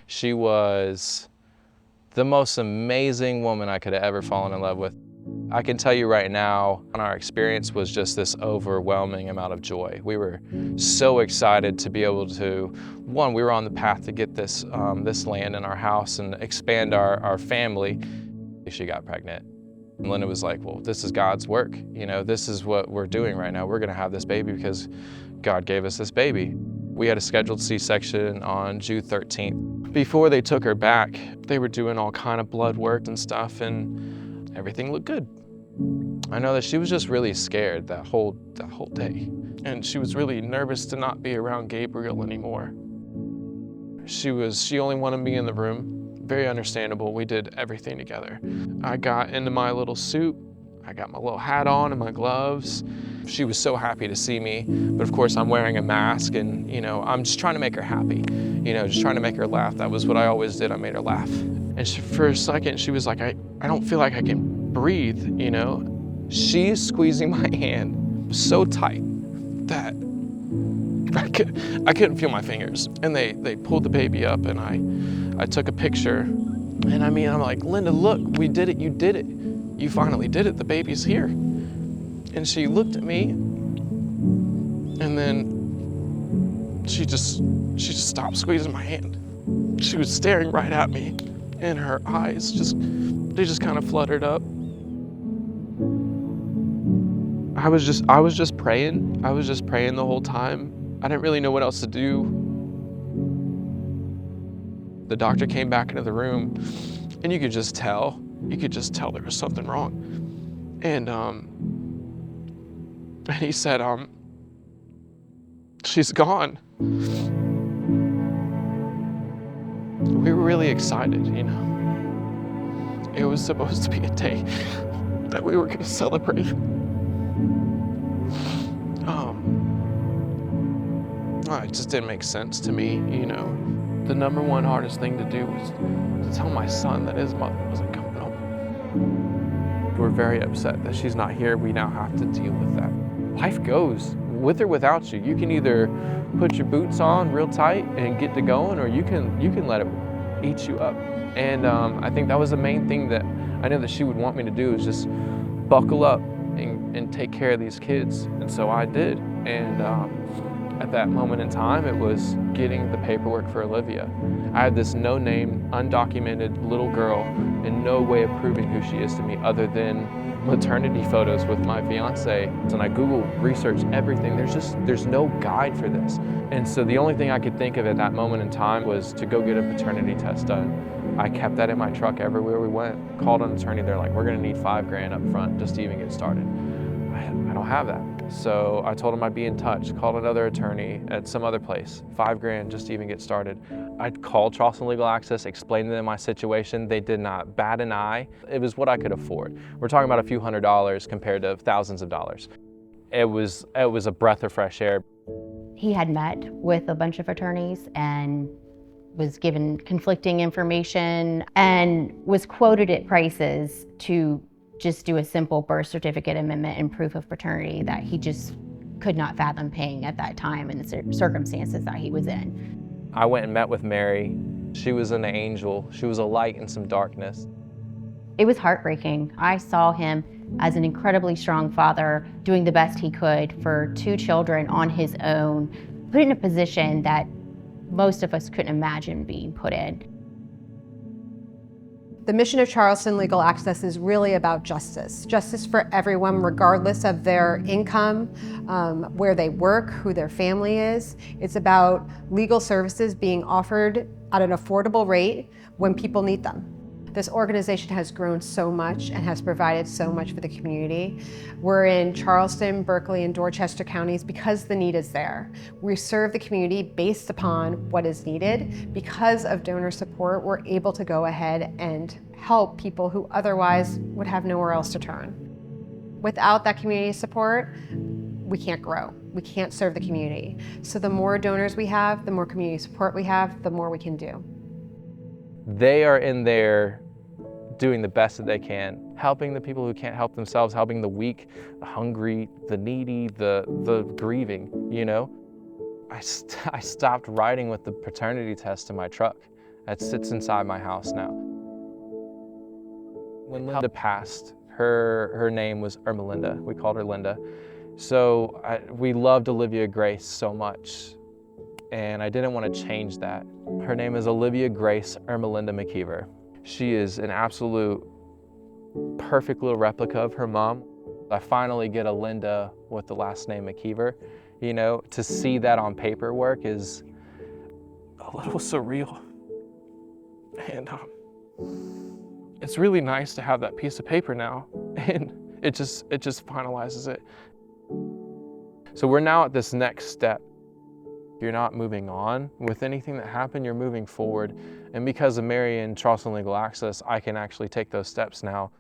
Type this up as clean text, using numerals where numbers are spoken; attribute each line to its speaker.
Speaker 1: She was the most amazing woman I could have ever fallen in love with. I can tell you right now, our experience was just this overwhelming amount of joy. We were so excited to be able to, one, we were on the path to get this, this land in our house and expand our family. She got pregnant. And Linda was like, well, this is God's work. You know, this is what we're doing right now. We're gonna have this baby because God gave us this baby. We had a scheduled C-section on June 13th. Before they took her back, they were doing all kind of blood work and stuff, and everything looked good. I know that she was just really scared that whole day. And she was really nervous to not be around Gabriel anymore. She only wanted me in the room. Very understandable. We did everything together. I got into my little suit. I got my little hat on and my gloves. She was so happy to see me, but of course I'm wearing a mask and, you know, I'm just trying to make her happy. You know, just trying to make her laugh. That was what I always did. I made her laugh. And for a second, she was like, I don't feel like I can breathe, you know? She's squeezing my hand so tight that I couldn't feel my fingers. And they pulled the baby up and I took a picture. And I mean, I'm like, Linda, look, we did it, you did it. You finally did it, the baby's here. And she looked at me and then she just stopped squeezing my hand. She was staring right at me and her eyes they just kind of fluttered up. I was just praying. I was just praying the whole time. I didn't really know what else to do. The doctor came back into the room and you could just tell there was something wrong. And he said, she's gone. We were really excited, you know. It was supposed to be a day that we were gonna celebrate. It just didn't make sense to me, you know. The number one hardest thing to do was to tell my son that his mother wasn't coming home. We're very upset that she's not here. We now have to deal with that. Life goes, with or without you. You can either put your boots on real tight and get to going, or you can let it eat you up. And I think that was the main thing that I know that she would want me to do, is just buckle up and take care of these kids. And so I did. And at that moment in time, it was getting the paperwork for Olivia. I had this no-name, undocumented little girl and no way of proving who she is to me other than maternity photos with my fiance. And I Google researched everything. There's no guide for this. And so the only thing I could think of at that moment in time was to go get a paternity test done. I kept that in my truck everywhere we went. Called an attorney, they're like, we're gonna need $5,000 up front just to even get started. I don't have that. So I told him I'd be in touch, called another attorney at some other place, $5,000 just to even get started. I called Charleston Legal Access, explained to them my situation. They did not bat an eye. It was what I could afford. We're talking about a few $100s compared to thousands of dollars. It was a breath of fresh air.
Speaker 2: He had met with a bunch of attorneys and was given conflicting information and was quoted at prices to just do a simple birth certificate amendment and proof of paternity that he just could not fathom paying at that time and the circumstances that he was in.
Speaker 1: I went and met with Mary. She was an angel. She was a light in some darkness.
Speaker 2: It was heartbreaking. I saw him as an incredibly strong father doing the best he could for 2 children on his own, put in a position that most of us couldn't imagine being put in.
Speaker 3: The mission of Charleston Legal Access is really about justice. Justice for everyone, regardless of their income, where they work, who their family is. It's about legal services being offered at an affordable rate when people need them. This organization has grown so much and has provided so much for the community. We're in Charleston, Berkeley, and Dorchester counties because the need is there. We serve the community based upon what is needed. Because of donor support, we're able to go ahead and help people who otherwise would have nowhere else to turn. Without that community support, we can't grow. We can't serve the community. So the more donors we have, the more community support we have, the more we can do.
Speaker 1: They are in there doing the best that they can, helping the people who can't help themselves, helping the weak, the hungry, the needy, the grieving, you know? I stopped riding with the paternity test in my truck that sits inside my house now. When Linda passed, her name was Ermelinda. We called her Linda. So we loved Olivia Grace so much, and I didn't want to change that. Her name is Olivia Grace Ermelinda McKeever. She is an absolute perfect little replica of her mom. I finally get a Linda with the last name McKeever. You know, to see that on paperwork is a little surreal. And it's really nice to have that piece of paper now, and it just finalizes it. So we're now at this next step. You're not moving on with anything that happened, you're moving forward. And because of Mary and Charleston Legal Access, I can actually take those steps now.